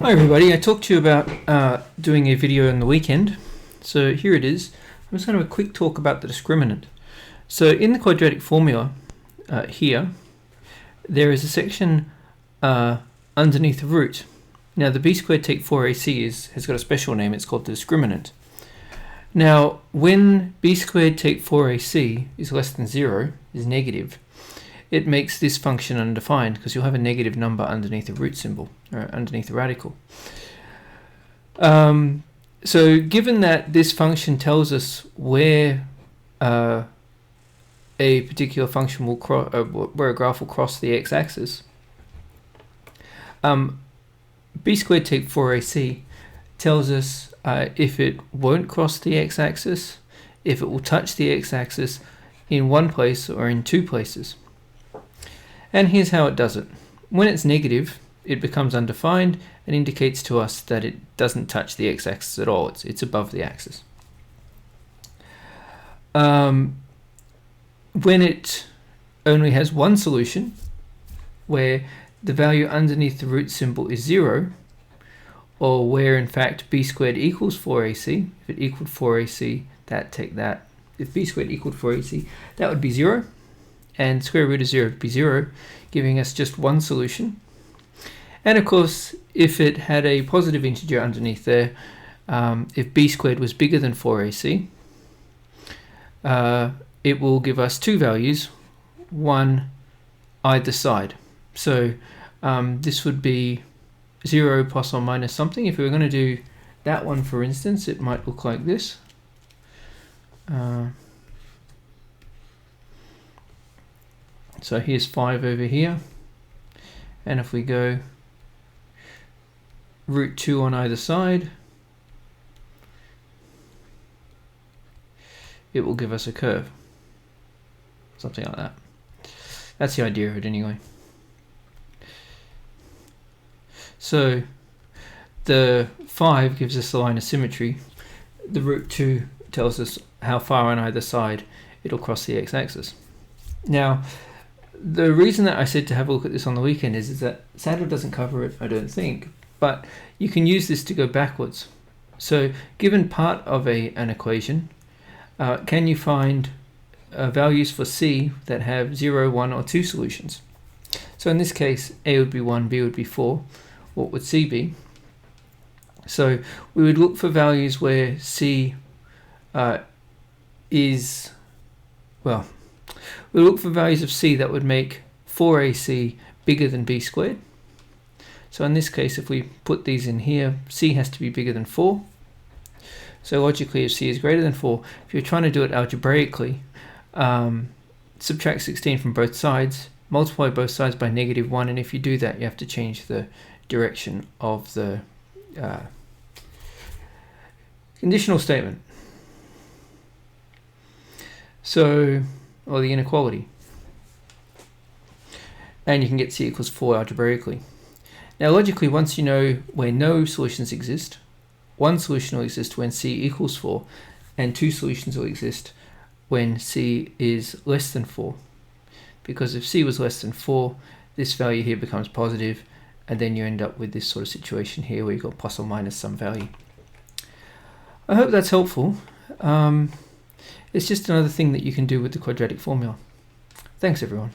Hi everybody, I talked to you about doing a video on the weekend, so here it is. I'm just going to have a quick talk about the discriminant. So in the quadratic formula here, there is a section underneath the root. Now the b squared take 4ac has got a special name, it's called the discriminant. Now when b squared take 4ac is less than 0, is negative, it makes this function undefined because you'll have a negative number underneath the root symbol, or underneath the radical. So given that this function tells us where a particular function will where a graph will cross the x-axis, b squared take 4ac tells us if it won't cross the x-axis, if it will touch the x-axis in one place or in two places. And here's how it does it. When it's negative, it becomes undefined and indicates to us that it doesn't touch the x-axis at all. It's above the axis. When it only has one solution, where the value underneath the root symbol is 0, or where in fact b squared equals 4ac, if it equaled 4ac, take that. If b squared equaled 4ac, that would be 0. And square root of 0 would be 0, giving us just one solution. And of course, if it had a positive integer underneath there, if b squared was bigger than 4ac, it will give us two values, one either side. So this would be 0 plus or minus something. If we were going to do that one, for instance, it might look like this. So here's 5 over here, and if we go root 2 on either side, it will give us a curve, something like that. That's the idea of it anyway. So the 5 gives us the line of symmetry. The root 2 tells us how far on either side it'll cross the x-axis. Now, the reason that I said to have a look at this on the weekend is that Saddle doesn't cover it, I don't think, but you can use this to go backwards. So given part of an equation, can you find values for c that have 0, 1 or 2 solutions? So in this case, a would be 1, b would be 4. What would c be? So we would look for values where c we look for values of c that would make 4ac bigger than b squared. So in this case, if we put these in here, c has to be bigger than 4. So logically, if c is greater than 4, if you're trying to do it algebraically, subtract 16 from both sides, multiply both sides by -1, and if you do that, you have to change the direction of the conditional statement. So, or the inequality. And you can get c equals 4 algebraically. Now logically, once you know where no solutions exist, one solution will exist when c equals 4, and two solutions will exist when c is less than 4. Because if c was less than 4, this value here becomes positive, and then you end up with this sort of situation here where you've got plus or minus some value. I hope that's helpful. It's just another thing that you can do with the quadratic formula. Thanks everyone.